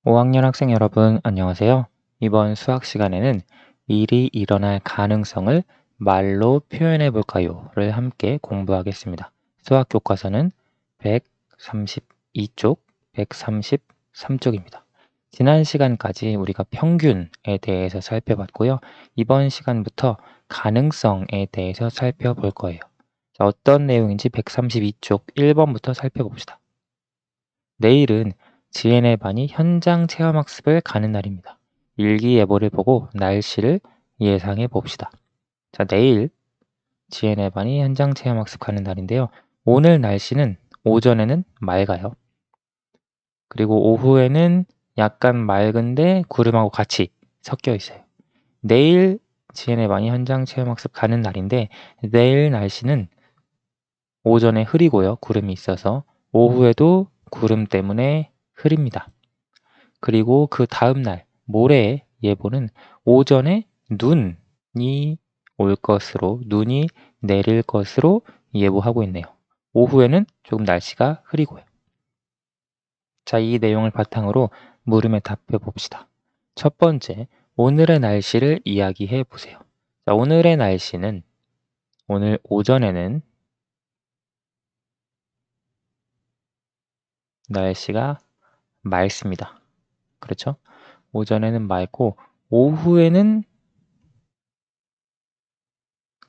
5학년 학생 여러분, 안녕하세요. 이번 수학 시간에는 일이 일어날 가능성을 말로 표현해 볼까요?를 함께 공부하겠습니다. 수학 교과서는 132쪽, 133쪽입니다. 지난 시간까지 우리가 평균에 대해서 살펴봤고요. 이번 시간부터 가능성에 대해서 살펴볼 거예요. 자, 어떤 내용인지 132쪽 1번부터 살펴봅시다. 내일은 지혜네 반이 현장 체험학습을 가는 날입니다. 일기예보를 보고 날씨를 예상해 봅시다. 자, 내일 지혜네 반이 현장 체험학습 가는 날인데요. 오늘 날씨는 오전에는 맑아요. 그리고 오후에는 약간 맑은데 구름하고 같이 섞여 있어요. 내일 지혜네 반이 현장 체험학습 가는 날인데 내일 날씨는 오전에 흐리고요. 구름이 있어서 오후에도 구름 때문에 흐립니다. 그리고 그 다음 날 모레의 예보는 오전에 눈이 올 것으로, 눈이 내릴 것으로 예보하고 있네요. 오후에는 조금 날씨가 흐리고요. 자, 이 내용을 바탕으로 물음에 답해 봅시다. 첫 번째, 오늘의 날씨를 이야기해 보세요. 자, 오늘의 날씨는 오늘 오전에는 날씨가 맑습니다. 그렇죠? 오전에는 맑고 오후에는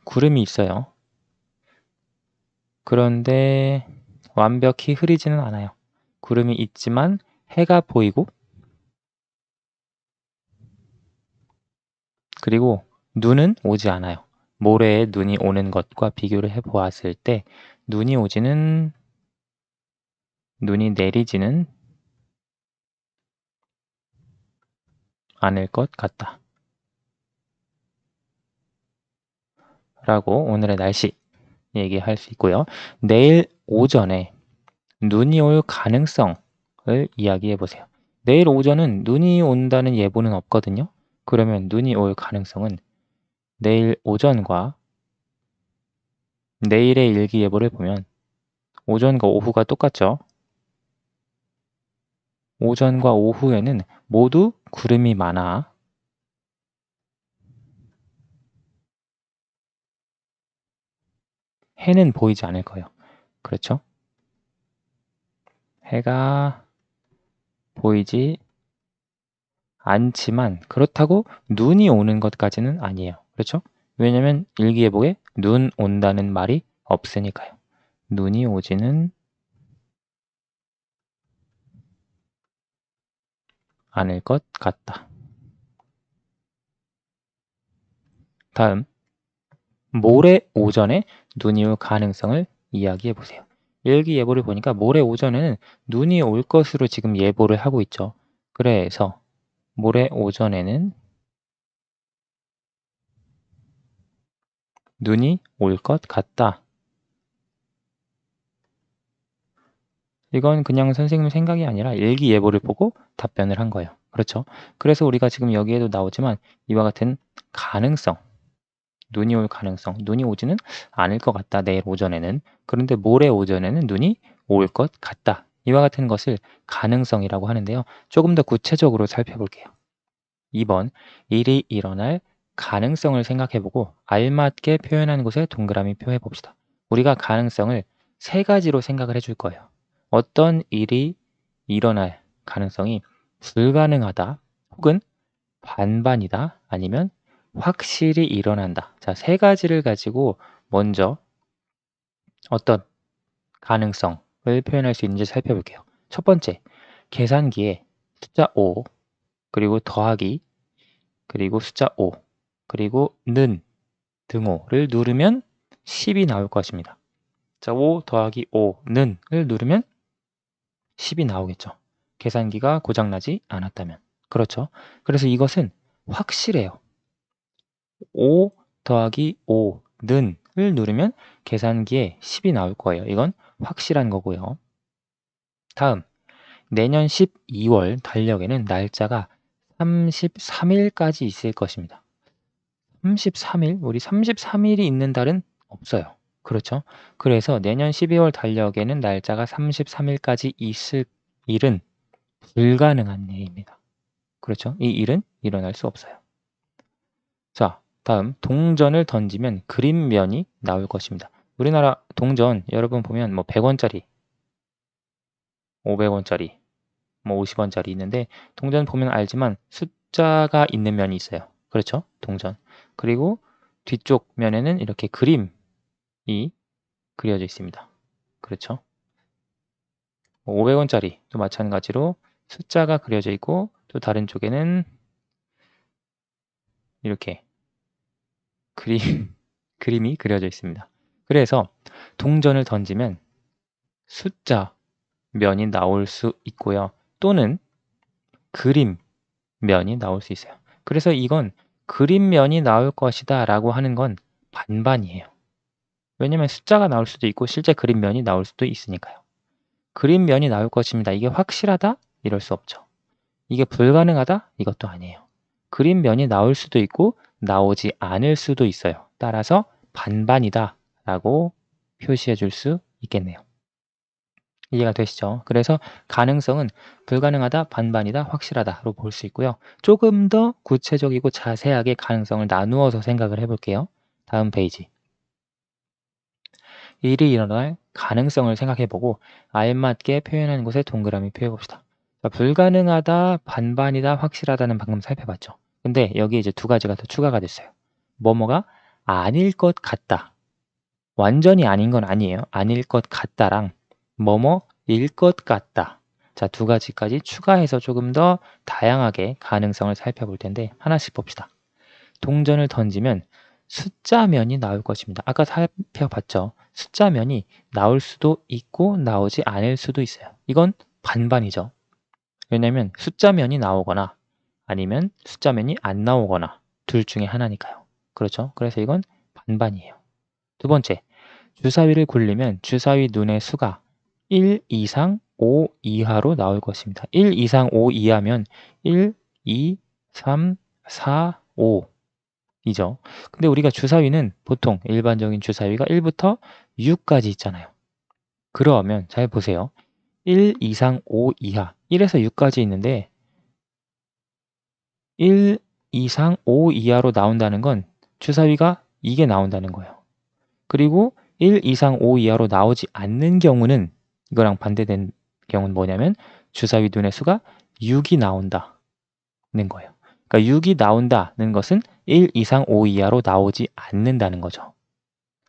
구름이 있어요. 그런데 완벽히 흐리지는 않아요. 구름이 있지만 해가 보이고 그리고 눈은 오지 않아요. 모레에 눈이 오는 것과 비교를 해보았을 때 눈이 내리지는 않을 것 같다. 라고 오늘의 날씨 얘기할 수 있고요. 내일 오전에 눈이 올 가능성을 이야기해 보세요. 내일 오전은 눈이 온다는 예보는 없거든요. 그러면 눈이 올 가능성은 내일 오전과 내일의 일기예보를 보면 오전과 오후가 똑같죠. 오전과 오후에는 모두 구름이 많아 해는 보이지 않을 거예요. 그렇죠? 해가 보이지 않지만 그렇다고 눈이 오는 것까지는 아니에요. 그렇죠? 왜냐면 일기예보에 눈 온다는 말이 없으니까요. 눈이 오지는 않을 것 같다. 다음, 모레 오전에 눈이 올 가능성을 이야기해 보세요. 일기예보를 보니까 모레 오전에는 눈이 올 것으로 지금 예보를 하고 있죠. 그래서 모레 오전에는 눈이 올 것 같다. 이건 그냥 선생님 생각이 아니라 일기예보를 보고 답변을 한 거예요. 그렇죠? 그래서 우리가 지금 여기에도 나오지만 이와 같은 가능성, 눈이 올 가능성, 눈이 오지는 않을 것 같다. 내일 오전에는. 그런데 모레 오전에는 눈이 올 것 같다. 이와 같은 것을 가능성이라고 하는데요. 조금 더 구체적으로 살펴볼게요. 2번, 일이 일어날 가능성을 생각해보고 알맞게 표현한 곳에 동그라미 표해봅시다. 우리가 가능성을 세 가지로 생각을 해줄 거예요. 어떤 일이 일어날 가능성이 불가능하다, 혹은 반반이다, 아니면 확실히 일어난다. 자, 세 가지를 가지고 먼저 어떤 가능성을 표현할 수 있는지 살펴볼게요. 첫 번째, 계산기에 숫자 5, 그리고 더하기, 그리고 숫자 5, 그리고 는, 등호를 누르면 10이 나올 것입니다. 자, 5 더하기 5는 을 누르면 10이 나오겠죠. 계산기가 고장나지 않았다면. 그렇죠. 그래서 이것은 확실해요. 5 더하기 5는 을 누르면 계산기에 10이 나올 거예요. 이건 확실한 거고요. 다음, 내년 12월 달력에는 날짜가 33일까지 있을 것입니다. 33일? 우리 33일이 있는 달은 없어요. 그렇죠? 그래서 내년 12월 달력에는 날짜가 33일까지 있을 일은 불가능한 일입니다. 그렇죠? 이 일은 일어날 수 없어요. 자, 다음 동전을 던지면 그림면이 나올 것입니다. 우리나라 동전 여러분 보면 뭐 100원짜리, 500원짜리, 뭐 50원짜리 있는데 동전 보면 알지만 숫자가 있는 면이 있어요. 그렇죠? 동전. 그리고 뒤쪽 면에는 이렇게 그림이 그려져 있습니다. 그렇죠? 500원짜리도 마찬가지로 숫자가 그려져 있고 또 다른 쪽에는 이렇게 그림이 그려져 있습니다. 그래서 동전을 던지면 숫자 면이 나올 수 있고요. 또는 그림 면이 나올 수 있어요. 그래서 이건 그림 면이 나올 것이다 라고 하는 건 반반이에요. 왜냐면 숫자가 나올 수도 있고 실제 그림 면이 나올 수도 있으니까요. 그림 면이 나올 것입니다. 이게 확실하다? 이럴 수 없죠. 이게 불가능하다? 이것도 아니에요. 그림 면이 나올 수도 있고 나오지 않을 수도 있어요. 따라서 반반이다 라고 표시해 줄 수 있겠네요. 이해가 되시죠? 그래서 가능성은 불가능하다, 반반이다, 확실하다로 볼 수 있고요. 조금 더 구체적이고 자세하게 가능성을 나누어서 생각을 해볼게요. 다음 페이지. 일이 일어날 가능성을 생각해보고 알맞게 표현하는 곳에 동그라미 표해봅시다. 불가능하다, 반반이다, 확실하다는 방금 살펴봤죠. 근데 여기 이제 두 가지가 더 추가가 됐어요. 뭐뭐가 아닐 것 같다. 완전히 아닌 건 아니에요. 아닐 것 같다랑 뭐뭐일 것 같다. 자, 두 가지까지 추가해서 조금 더 다양하게 가능성을 살펴볼 텐데 하나씩 봅시다. 동전을 던지면 숫자면이 나올 것입니다. 아까 살펴봤죠. 숫자면이 나올 수도 있고 나오지 않을 수도 있어요. 이건 반반이죠. 왜냐하면 숫자면이 나오거나 아니면 숫자면이 안 나오거나 둘 중에 하나니까요. 그렇죠? 그래서 이건 반반이에요. 두 번째, 주사위를 굴리면 주사위 눈의 수가 1 이상 5 이하로 나올 것입니다. 1 이상 5 이하면 1, 2, 3, 4, 5 이죠. 근데 우리가 주사위는 보통 일반적인 주사위가 1부터 6까지 있잖아요. 그러면 잘 보세요. 1 이상 5 이하 1에서 6까지 있는데 1 이상 5 이하로 나온다는 건 주사위가 이게 나온다는 거예요. 그리고 1 이상 5 이하로 나오지 않는 경우는 이거랑 반대된 경우는 뭐냐면 주사위 눈의 수가 6이 나온다는 거예요. 그러니까 6이 나온다는 것은 1 이상 5 이하로 나오지 않는다는 거죠.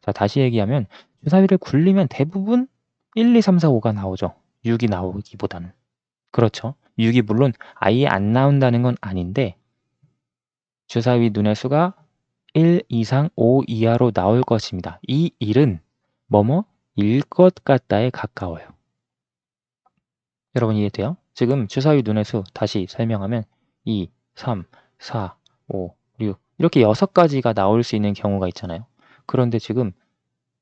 자, 다시 얘기하면 주사위를 굴리면 대부분 1, 2, 3, 4, 5가 나오죠. 6이 나오기보다는. 그렇죠. 6이 물론 아예 안 나온다는 건 아닌데 주사위 눈의 수가 1 이상 5 이하로 나올 것입니다. 이 일은 뭐뭐일 것 같다에 가까워요. 여러분 이해돼요? 지금 주사위 눈의 수 다시 설명하면 2, 3, 4, 5, 6 이렇게 6가지가 나올 수 있는 경우가 있잖아요. 그런데 지금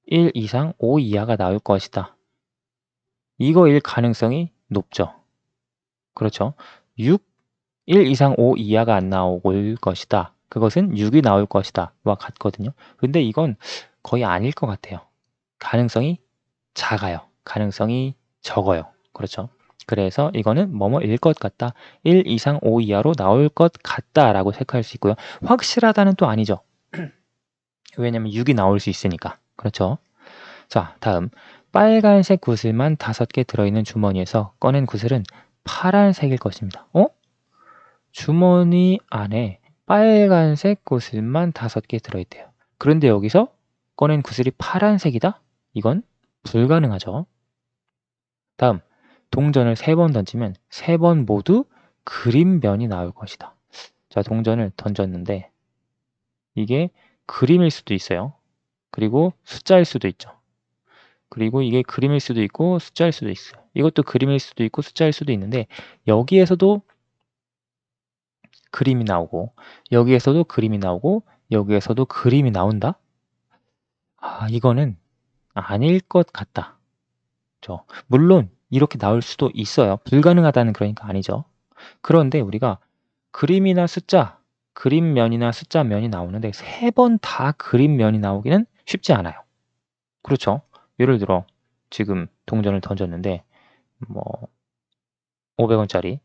1 이상 5 이하가 나올 것이다. 이거일 가능성이 높죠. 그렇죠. 6, 1 이상 5 이하가 안 나올 것이다. 그것은 6이 나올 것이다. 와 같거든요. 근데 이건 거의 아닐 것 같아요. 가능성이 작아요. 가능성이 적어요. 그렇죠. 그래서 이거는 뭐뭐일 것 같다. 1 이상 5 이하로 나올 것 같다라고 체크할 수 있고요. 확실하다는 또 아니죠. 왜냐면 6이 나올 수 있으니까. 그렇죠. 자, 다음 빨간색 구슬만 5개 들어있는 주머니에서 꺼낸 구슬은 파란색일 것입니다. 주머니 안에 빨간색 구슬만 5개 들어있대요. 그런데 여기서 꺼낸 구슬이 파란색이다? 이건 불가능하죠. 다음, 동전을 3번 던지면 3번 모두 그림면이 나올 것이다. 자, 동전을 던졌는데 이게 그림일 수도 있어요. 그리고 숫자일 수도 있죠. 그리고 이게 그림일 수도 있고 숫자일 수도 있어요. 이것도 그림일 수도 있고 숫자일 수도 있는데 여기에서도 그림이 나오고 여기에서도 그림이 나오고 여기에서도 그림이 나온다? 이거는 아닐 것 같다. 물론 이렇게 나올 수도 있어요. 불가능하다는 그러니까 아니죠. 그런데 우리가 그림이나 숫자, 그림면이나 숫자면이 나오는데 3번 다 그림면이 나오기는 쉽지 않아요. 그렇죠? 예를 들어 지금 동전을 던졌는데 뭐 500원짜리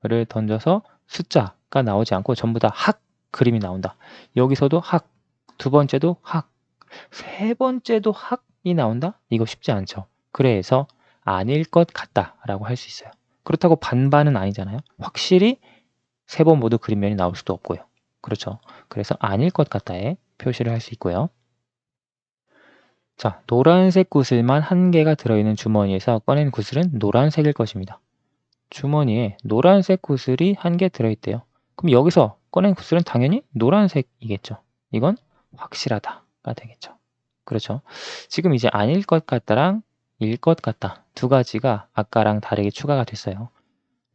를 던져서 숫자가 나오지 않고 전부 다 학 그림이 나온다. 여기서도 학, 두 번째도 학, 세 번째도 학이 나온다? 이거 쉽지 않죠. 그래서 아닐 것 같다라고 할 수 있어요. 그렇다고 반반은 아니잖아요. 확실히 세 번 모두 그림면이 나올 수도 없고요. 그렇죠. 그래서 아닐 것 같다에 표시를 할 수 있고요. 자, 노란색 구슬만 한 개가 들어있는 주머니에서 꺼낸 구슬은 노란색일 것입니다. 주머니에 노란색 구슬이 한 개 들어있대요. 그럼 여기서 꺼낸 구슬은 당연히 노란색이겠죠. 이건 확실하다가 되겠죠. 그렇죠. 지금 이제 아닐 것 같다랑 일 것 같다 두 가지가 아까랑 다르게 추가가 됐어요.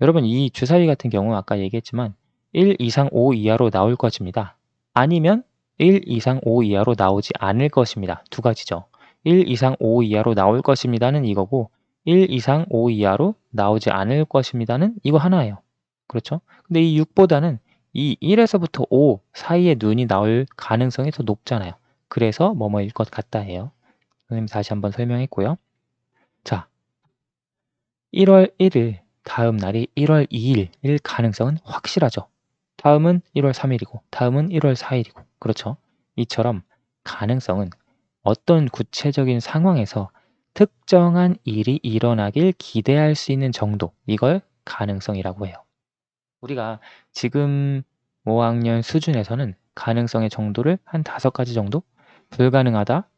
여러분 이 주사위 같은 경우 아까 얘기했지만 1 이상 5 이하로 나올 것입니다. 아니면 1 이상 5 이하로 나오지 않을 것입니다. 두 가지죠. 1 이상 5 이하로 나올 것입니다는 이거고 1 이상 5 이하로 나오지 않을 것입니다는 이거 하나예요. 그렇죠? 근데 이 6보다는 이 1에서부터 5 사이에 눈이 나올 가능성이 더 높잖아요. 그래서 뭐뭐일 것 같다예요. 선생님 다시 한번 설명했고요. 자, 1월 1일 다음 날이 1월 2일일 가능성은 확실하죠. 다음은 1월 3일이고 다음은 1월 4일이고 그렇죠. 이처럼 가능성은 어떤 구체적인 상황에서 특정한 일이 일어나길 기대할 수 있는 정도 이걸 가능성이라고 해요. 우리가 지금 5학년 수준에서는 가능성의 정도를 한 5가지 정도 불가능하다,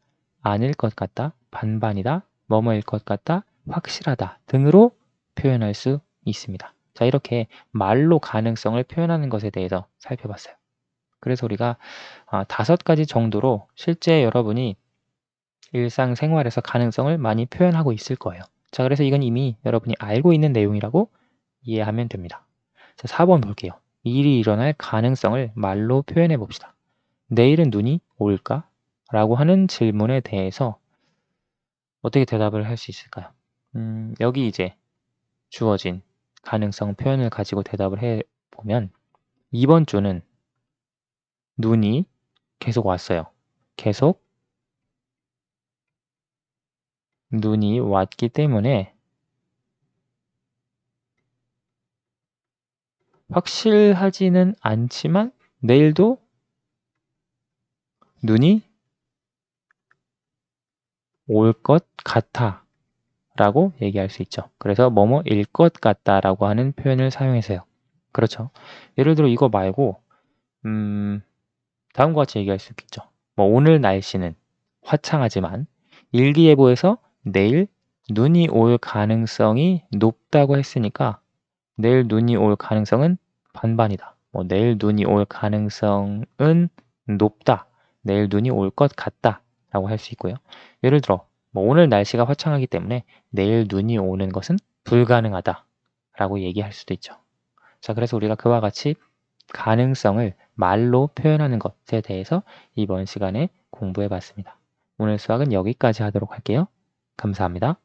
아닐 것 같다, 반반이다, 뭐뭐일 것 같다, 확실하다 등으로 표현할 수 있습니다. 자, 이렇게 말로 가능성을 표현하는 것에 대해서 살펴봤어요. 그래서 우리가 5가지 정도로 실제 여러분이 일상생활에서 가능성을 많이 표현하고 있을 거예요. 자, 그래서 이건 이미 여러분이 알고 있는 내용이라고 이해하면 됩니다. 자, 4번 볼게요. 일이 일어날 가능성을 말로 표현해 봅시다. 내일은 눈이 올까? 라고 하는 질문에 대해서 어떻게 대답을 할 수 있을까요? 여기 이제 주어진 가능성 표현을 가지고 대답을 해보면 이번 주는 눈이 계속 왔어요. 계속 눈이 왔기 때문에 확실하지는 않지만 내일도 눈이 올 것 같아 라고 얘기할 수 있죠. 그래서 뭐뭐일 것 같다 라고 하는 표현을 사용해서요. 그렇죠. 예를 들어 이거 말고 다음과 같이 얘기할 수 있겠죠. 뭐 오늘 날씨는 화창하지만 일기예보에서 내일 눈이 올 가능성이 높다고 했으니까 내일 눈이 올 가능성은 반반이다. 뭐 내일 눈이 올 가능성은 높다. 내일 눈이 올 것 같다. 라고 할 수 있고요. 예를 들어 뭐 오늘 날씨가 화창하기 때문에 내일 눈이 오는 것은 불가능하다. 라고 얘기할 수도 있죠. 자, 그래서 우리가 그와 같이 가능성을 말로 표현하는 것에 대해서 이번 시간에 공부해 봤습니다. 오늘 수학은 여기까지 하도록 할게요. 감사합니다.